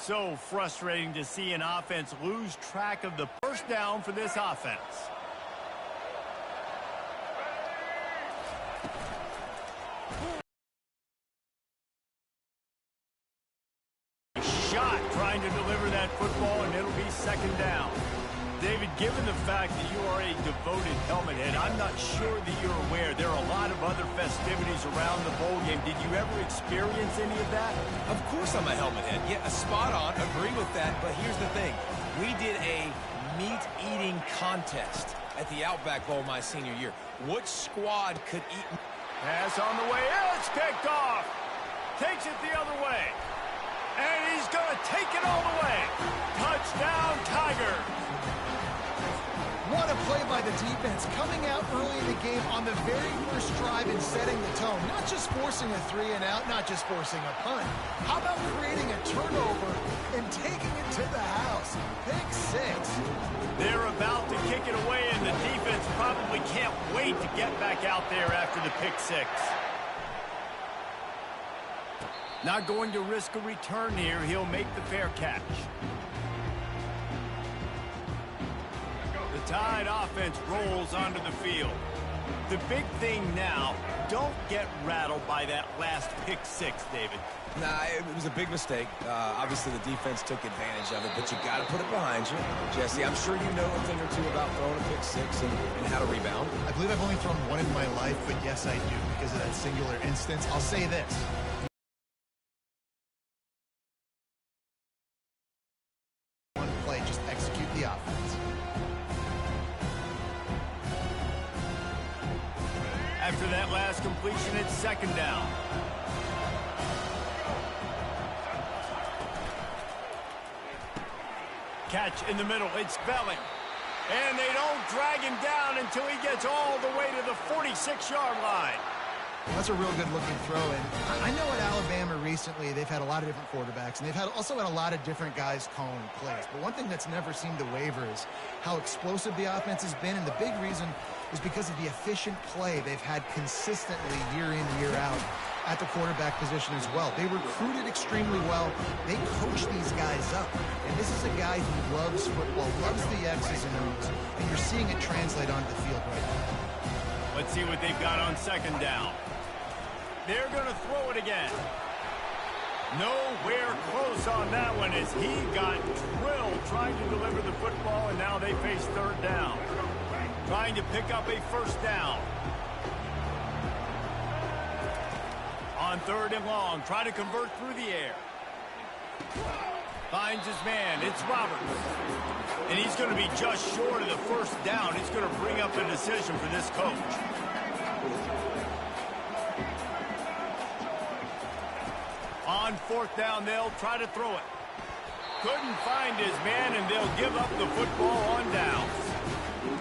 So frustrating to see an offense lose track of the first down for this offense. Shot trying to deliver that football, and it'll be second down. David, given the fact that you are a devoted helmet head, I'm not sure that you're aware there are a lot of other festivities around the bowl game. Did you ever experience any of that? Of course I'm a helmet head. Yeah, spot on. Agree with that. But here's the thing. We did a meat-eating contest at the Outback Bowl my senior year. Which squad could eat? Pass on the way. It's picked off. Takes it the other way. And he's going to take it all the way. Touchdown, Tigers. What a play by the defense, coming out early in the game on the very first drive and setting the tone. Not just forcing a 3-and-out, not just forcing a punt. How about creating a turnover and taking it to the house? Pick 6. They're about to kick it away, and the defense probably can't wait to get back out there after the pick 6. Not going to risk a return here. He'll make the fair catch. The Tide offense rolls onto the field. The big thing now, don't get rattled by that last pick 6, David. Nah, it was a big mistake. Obviously, the defense took advantage of it, but you got to put it behind you. Jesse, I'm sure you know a thing or two about throwing a pick 6 and how to rebound. I believe I've only thrown one in my life, but yes, I do because of that singular instance. I'll say this. One play, just execute the offense. After that last completion, it's second down. Catch in the middle. It's Belling. And they don't drag him down until he gets all the way to the 46-yard line. That's a real good-looking throw. And I know at Alabama recently they've had a lot of different quarterbacks, and they've also had a lot of different guys calling plays. But one thing that's never seemed to waver is how explosive the offense has been, and the big reason is because of the efficient play they've had consistently year in, year out at the quarterback position as well. They recruited extremely well. They coach these guys up. And this is a guy who loves football, loves the X's and O's, and you're seeing it translate onto the field right now. Let's see what they've got on second down. They're going to throw it again. Nowhere close on that one as he got drilled trying to deliver the football, and now they face third down. Trying to pick up a first down. On third and long, trying to convert through the air. Finds his man. It's Roberts. And he's going to be just short of the first down. It's going to bring up a decision for this coach. On fourth down, they'll try to throw it. Couldn't find his man, and they'll give up the football on downs.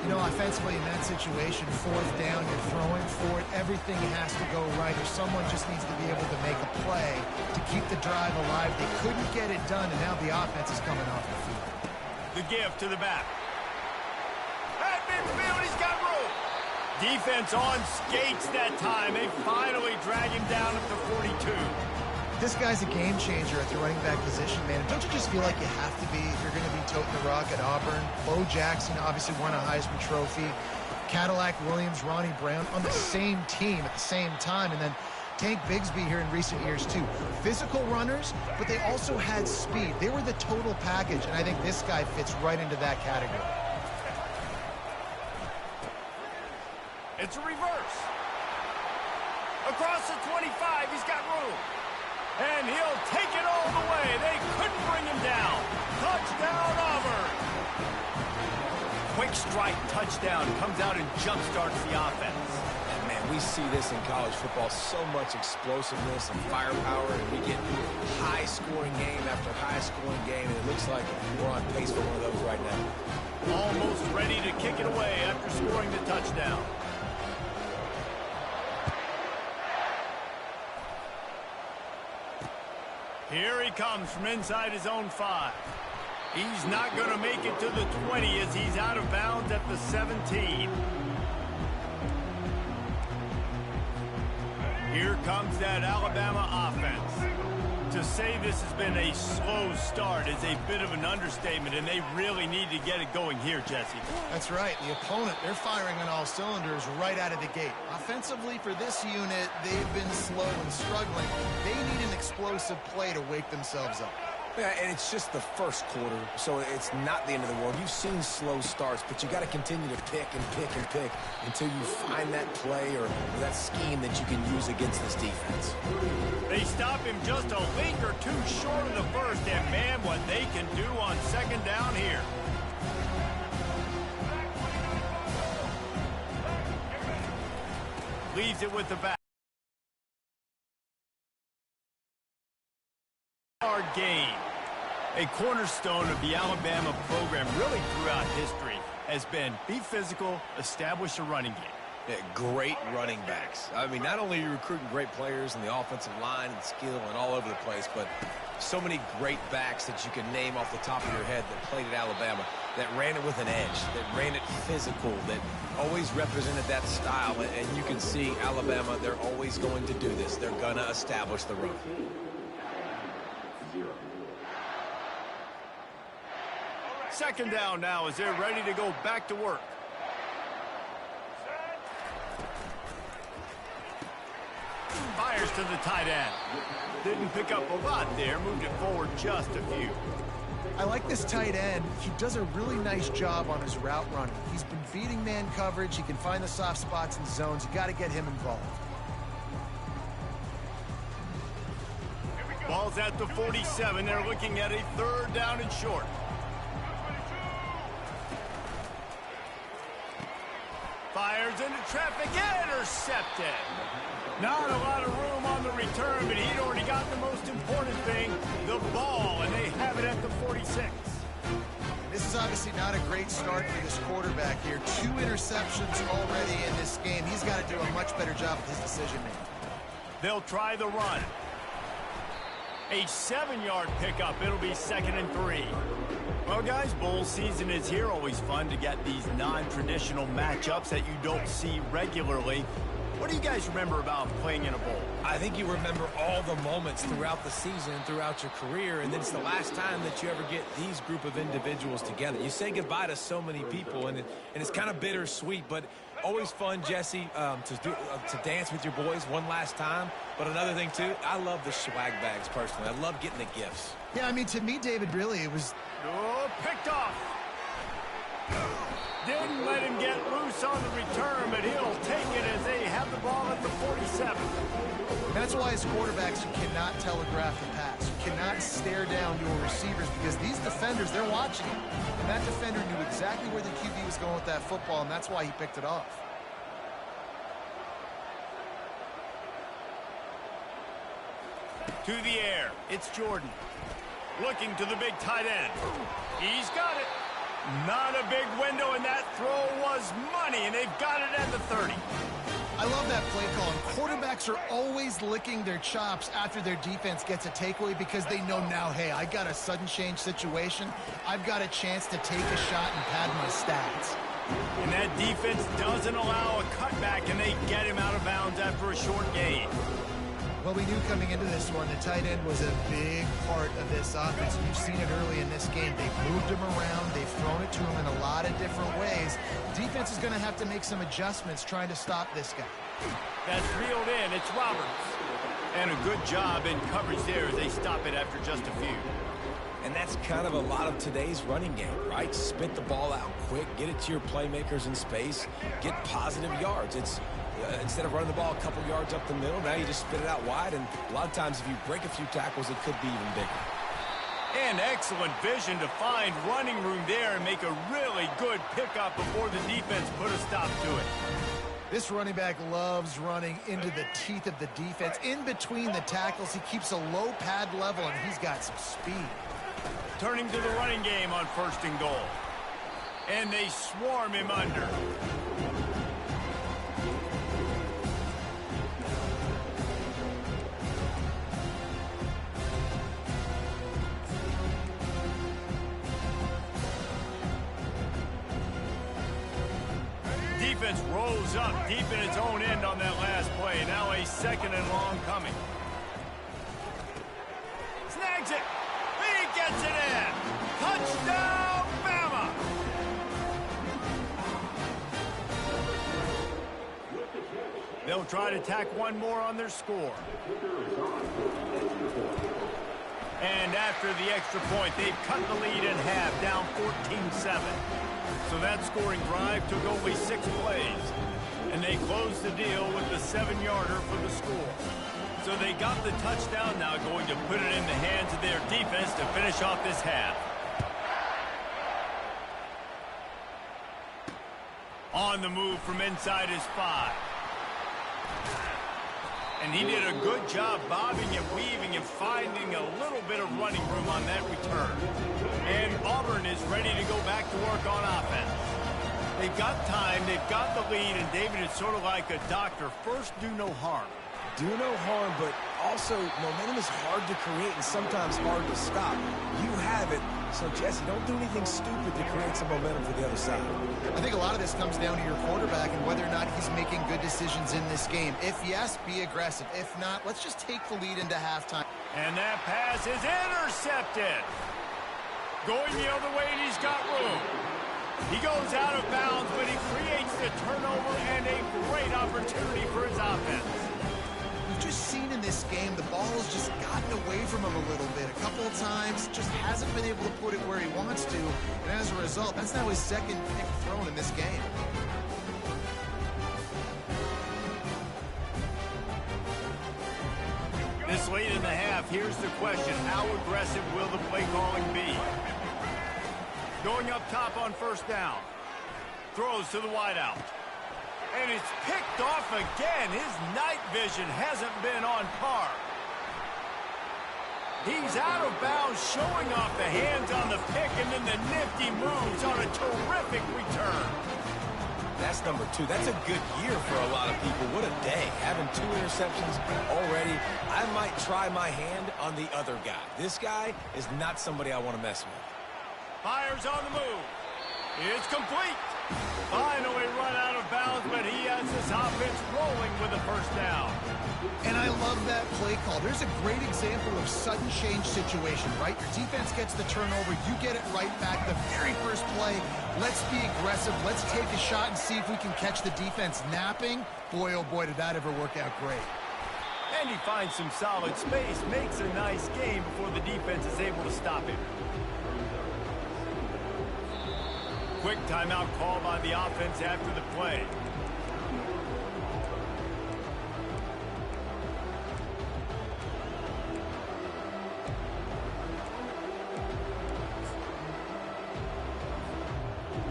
You know, offensively in that situation, fourth down, you're throwing for it. Everything has to go right, or someone just needs to be able to make a play to keep the drive alive. They couldn't get it done, and now the offense is coming off the field. The give to the back. At midfield, he's got room. Defense on skates that time. They finally drag him down at the 42. This guy's a game changer at the running back position, man. And don't you just feel like you have to be if you're going to be toting the rock at Auburn? Bo Jackson obviously won a Heisman Trophy. Cadillac Williams, Ronnie Brown on the same team at the same time. And then Tank Bigsby here in recent years, too. Physical runners, but they also had speed. They were the total package, and I think this guy fits right into that category. It's a reverse. Across the 25, he's got room. And he'll take it all the way. They couldn't bring him down. Touchdown, Auburn. Quick strike touchdown comes out and jump-starts the offense. And man, we see this in college football, so much explosiveness and firepower, and we get high-scoring game after high-scoring game, and it looks like we're on pace for one of those right now. Almost ready to kick it away after scoring the touchdown. Here he comes from inside his own 5. He's not going to make it to the 20 as he's out of bounds at the 17. Here comes that Alabama offense. To say this has been a slow start is a bit of an understatement, and they really need to get it going here, Jesse. That's right. The opponent, they're firing on all cylinders right out of the gate. Offensively, for this unit, they've been slow and struggling. They need an explosive play to wake themselves up. Yeah, and it's just the first quarter, so it's not the end of the world. You've seen slow starts, but you got to continue to pick and pick and pick until you find that play or that scheme that you can use against this defense. They stop him just a league or two short of the first, and man, what they can do on second down here. Leaves it with the back. Gain. A cornerstone of the Alabama program really throughout history has been be physical, establish a running game. Yeah, great running backs. I mean, not only are you recruiting great players in the offensive line and skill and all over the place, but so many great backs that you can name off the top of your head that played at Alabama, that ran it with an edge, that ran it physical, that always represented that style. And you can see Alabama, they're always going to do this. They're going to establish the run. Second down now as they're ready to go back to work. Fires to the tight end. Didn't pick up a lot there, moved it forward just a few. I like this tight end. He does a really nice job on his route running. He's been beating man coverage. He can find the soft spots and zones. You got to get him involved. Ball's at the 47. They're looking at a third down and short. Fires into traffic, intercepted. Not a lot of room on the return, but he'd already got the most important thing, the ball, and they have it at the 46. This is obviously not a great start for this quarterback here. 2 interceptions already in this game. He's got to do a much better job with his decision-making. They'll try the run. A 7-yard pickup. It'll be 2nd and 3. Well, guys, bowl season is here. Always fun to get these non-traditional matchups that you don't see regularly. What do you guys remember about playing in a bowl? I think you remember all the moments throughout the season, throughout your career, and then it's the last time that you ever get these group of individuals together. You say goodbye to so many people, and it's kind of bittersweet, but always fun, Jesse, to dance with your boys one last time. But another thing, too, I love the swag bags, personally. I love getting the gifts. Yeah, I mean, to me, David, really, it was... Oh, picked off. Didn't let him get loose on the return, but he'll take it as they have the ball at the 47. That's why as quarterbacks, you cannot telegraph the pass. You cannot stare down your receivers because these defenders, they're watching him. And that defender knew exactly where the QB was going with that football, and that's why he picked it off. To the air, it's Jordan. Looking to the big tight end. He's got it. Not a big window, and that throw was money, and they've got it at the 30. I love that play call. And quarterbacks are always licking their chops after their defense gets a takeaway because they know now, hey, I got a sudden change situation. I've got a chance to take a shot and pad my stats. And that defense doesn't allow a cutback, and they get him out of bounds after a short gain. Well, we knew coming into this one, the tight end was a big part of this offense. You've seen it early in this game. They've moved him around. They've thrown it to him in a lot of different ways. Defense is going to have to make some adjustments trying to stop this guy. That's reeled in. It's Roberts. And a good job in coverage there as they stop it after just a few. And that's kind of a lot of today's running game, right? Spit the ball out quick, get it to your playmakers in space, get positive yards. It's instead of running the ball a couple yards up the middle, now you just spit it out wide, and a lot of times if you break a few tackles, it could be even bigger. And excellent vision to find running room there and make a really good pickup before the defense put a stop to it. This running back loves running into the teeth of the defense. In between the tackles, he keeps a low pad level, and he's got some speed. Turning to the running game on 1st and goal. And they swarm him under. Defense rolls up deep in its own end on that last play. Now a 2nd and long coming. finds it. He gets it in. Touchdown, Bama! They'll try to tack one more on their score. And after the extra point, they've cut the lead in half, down 14-7. So that scoring drive took only 6 plays. And they closed the deal with the 7-yarder for the score. So they got the touchdown, now going to put it in the hands of their defense to finish off this half. On the move from inside his 5. And he did a good job bobbing and weaving and finding a little bit of running room on that return. And Auburn is ready to go back to work on offense. They've got time, they've got the lead, and David, it's sort of like a doctor. First, do no harm. Do no harm, but also momentum is hard to create and sometimes hard to stop. You have it, so Jesse, don't do anything stupid to create some momentum for the other side. I think a lot of this comes down to your quarterback and whether or not he's making good decisions in this game. If yes, be aggressive. If not, let's just take the lead into halftime. And that pass is intercepted. Going the other way, and he's got room. He goes out of bounds, but he creates the turnover and a great opportunity for his offense. We've just seen in this game the ball has just gotten away from him a little bit. A couple of times, just hasn't been able to put it where he wants to. And as a result, that's now his second pick thrown in this game. This late in the half, here's the question. How aggressive will the play calling be? Going up top on first down. Throws to the wideout. And it's picked off again. His night vision hasn't been on par. He's out of bounds, showing off the hands on the pick, and then the nifty moves on a terrific return. That's number 2. That's a good year for a lot of people. What a day. Having 2 interceptions already. I might try my hand on the other guy. This guy is not somebody I want to mess with. Fires on the move. It's complete. Finally run out of bounds, but he has this offense rolling with a first down. And I love that play call. There's a great example of sudden change situation, right? Your defense gets the turnover. You get it right back. The very first play, let's be aggressive. Let's take a shot and see if we can catch the defense napping. Boy, oh boy, did that ever work out great. And he finds some solid space, makes a nice game before the defense is able to stop him. Quick timeout call by the offense after the play.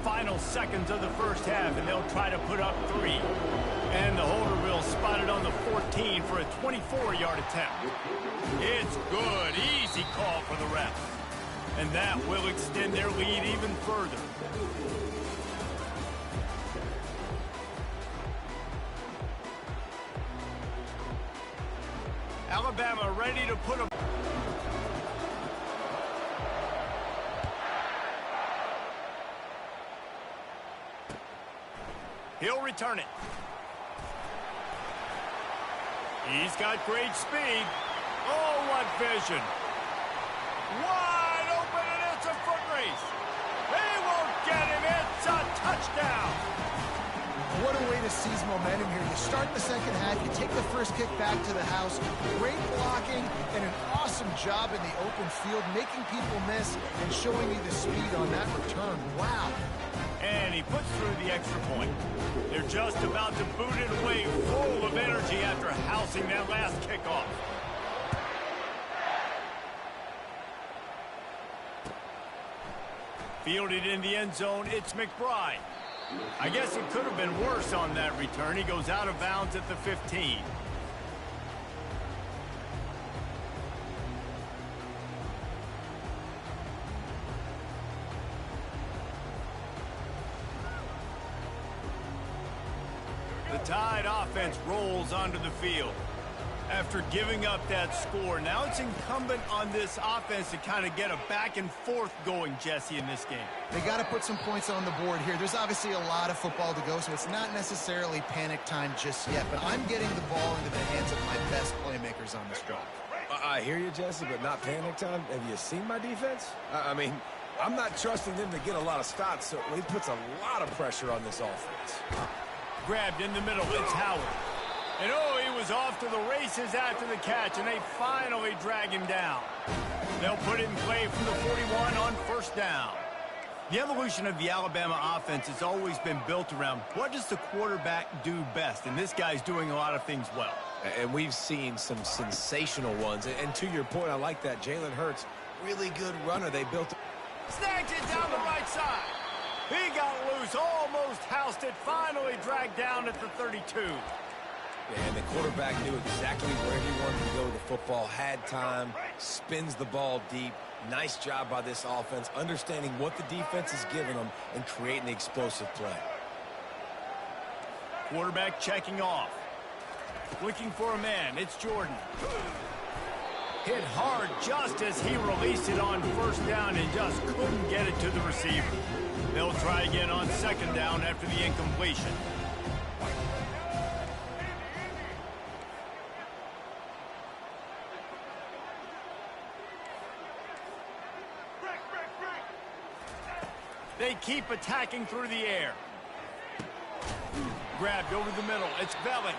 Final seconds of the first half, and they'll try to put up 3. And the holder will spot it on the 14 for a 24-yard attempt. It's good. Easy call for the ref. And that will extend their lead even further. Alabama ready to put a... He'll return it. He's got great speed. Oh, what vision. Wide open, and it's a foot race. They won't get him. It's a touchdown. What a way to seize momentum here. You start the second half, you take the first kick back to the house, great blocking, and an awesome job in the open field, making people miss and showing you the speed on that return. Wow. And he puts through the extra point. They're just about to boot it away, full of energy after housing that last kickoff. Fielded in the end zone, it's McBride. I guess it could have been worse on that return. He goes out of bounds at the 15. The Tide offense rolls onto the field. After giving up that score, now it's incumbent on this offense to kind of get a back and forth going, Jesse, in this game. They got to put some points on the board here. There's obviously a lot of football to go, so it's not necessarily panic time just yet, but I'm getting the ball into the hands of my best playmakers on this drive. I hear you, Jesse, but not panic time. Have you seen my defense? I mean, I'm not trusting them to get a lot of stops, so it puts a lot of pressure on this offense. Grabbed in the middle, it's Howard. And oh, he was off to the races after the catch, and they finally drag him down. They'll put it in play from the 41 on first down. The evolution of the Alabama offense has always been built around what does the quarterback do best, and this guy's doing a lot of things well. And we've seen some sensational ones. And to your point, I like that. Jalen Hurts, really good runner. They built it. Snags it down the right side. He got loose, almost housed it, finally dragged down at the 32. Yeah, and the quarterback knew exactly where he wanted to go with the football, had time, spins the ball deep. Nice job by this offense, understanding what the defense is giving them and creating the explosive play. Quarterback checking off. Looking for a man, it's Jordan. Hit hard just as he released it on first down and just couldn't get it to the receiver. They'll try again on second down after the incompletion. They keep attacking through the air. Grabbed over the middle. It's Belling.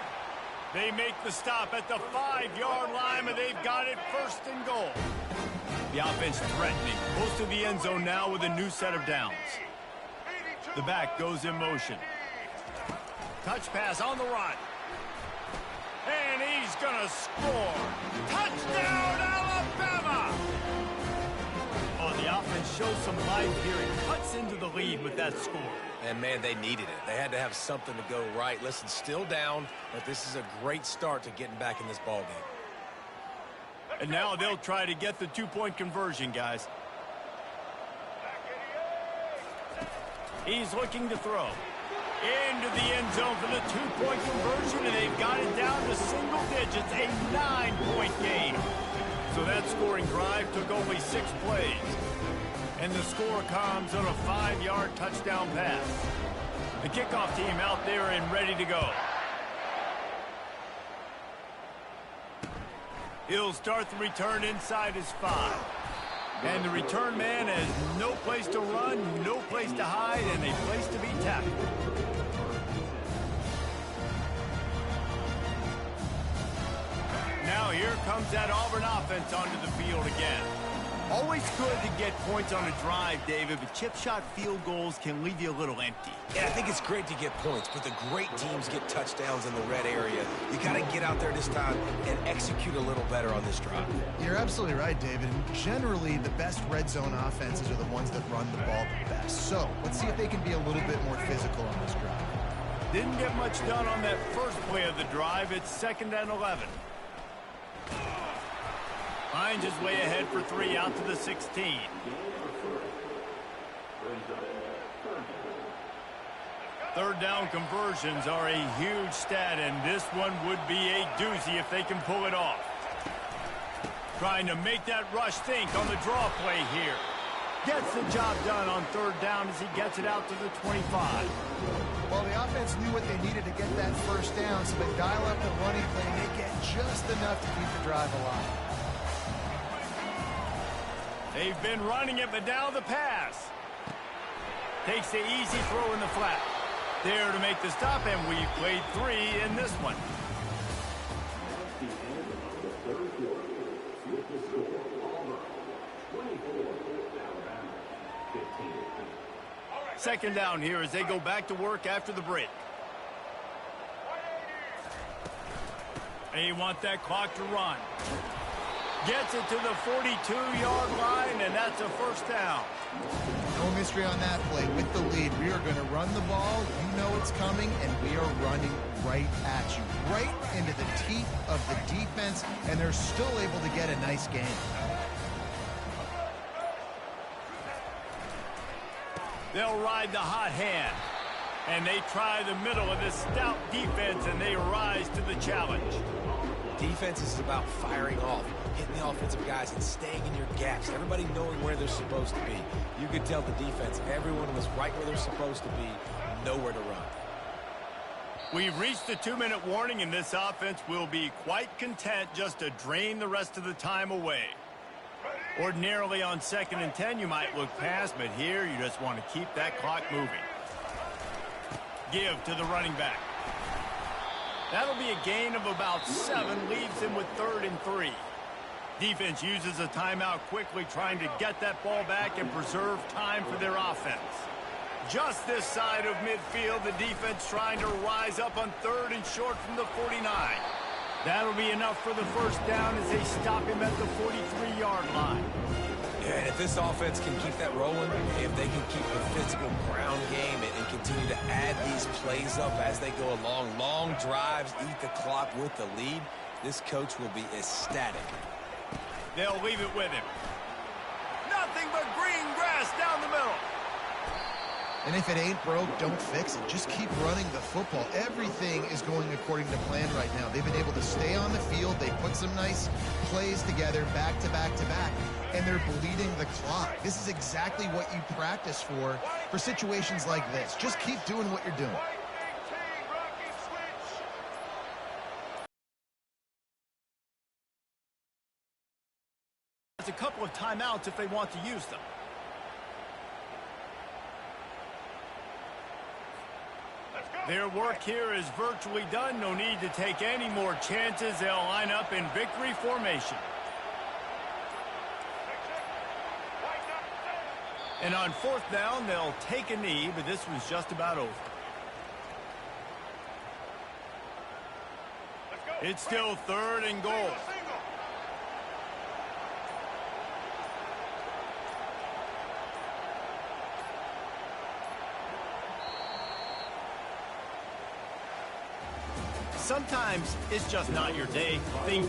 They make the stop at the 5-yard line, and they've got it first and goal. The offense threatening. Close to the end zone now with a new set of downs. The back goes in motion. Touch pass on the run. And he's going to score. Touchdown, Alabama! Oh, the offense shows some life here and cuts into the lead with that score. And, man, they needed it. They had to have something to go right. Listen, still down, but this is a great start to getting back in this ballgame. And now they'll try to get the two-point conversion, guys. He's looking to throw. Into the end zone for the two-point conversion, and they've got it down to single digits, a 9-point game. So that scoring drive took only 6 plays. And the score comes on a 5-yard touchdown pass. The kickoff team out there and ready to go. He'll start the return inside his 5. And the return man has no place to run, no place to hide, and a place to be tackled. Now here comes that Auburn offense onto the field again. Always good to get points on a drive, David, but chip shot field goals can leave you a little empty. Yeah, I think it's great to get points, but the great teams get touchdowns in the red area. You got to get out there this time and execute a little better on this drive. You're absolutely right, David. And generally, the best red zone offenses are the ones that run the ball the best. So let's see if they can be a little bit more physical on this drive. Didn't get much done on that first play of the drive. It's 2nd and 11. Finds his way ahead for 3 out to the 16. Third down conversions are a huge stat, and this one would be a doozy if they can pull it off. Trying to make that rush think on the draw play here. Gets the job done on 3rd down as he gets it out to the 25. Well, the offense knew what they needed to get that first down, so they dial up the running play, and they get just enough to keep the drive alive. They've been running it, but now the pass. Takes the easy throw in the flat. There to make the stop, and we've played 3 in this one. Second down here as they go back to work after the break. They want that clock to run. Gets it to the 42-yard line, and that's a first down. No mystery on that play. With the lead, we are going to run the ball. You know it's coming, and we are running right at you. Right into the teeth of the defense, and they're still able to get a nice game. They'll ride the hot hand. And they try the middle of this stout defense, and they rise to the challenge. Defense is about firing off, hitting the offensive guys, and staying in your gaps. Everybody knowing where they're supposed to be. You could tell the defense, everyone was right where they're supposed to be, nowhere to run. We've reached the 2-minute warning, and this offense will be quite content just to drain the rest of the time away. Ordinarily on 2nd and 10, you might look past, but here you just want to keep that clock moving. Give to the running back. That'll be a gain of about 7, leaves him with 3rd and 3. Defense uses a timeout quickly, trying to get that ball back and preserve time for their offense. Just this side of midfield, the defense trying to rise up on 3rd and short from the 49. That'll be enough for the first down as they stop him at the 43-yard line. Yeah, and if this offense can keep that rolling, if they can keep the physical ground game and continue to add these plays up as they go along, long drives, eat the clock with the lead, this coach will be ecstatic. They'll leave it with him. Nothing but green grass down the middle. And if it ain't broke, don't fix it. Just keep running the football. Everything is going according to plan right now. They've been able to stay on the field. They put some nice plays together back to back to back, and they're bleeding the clock. This is exactly what you practice for situations like this. Just keep doing what you're doing. There's a couple of timeouts if they want to use them. Their work here is virtually done. No need to take any more chances. They'll line up in victory formation. And on 4th down, they'll take a knee, but this was just about over. It's still 3rd and goal. Sometimes it's just not your day. Things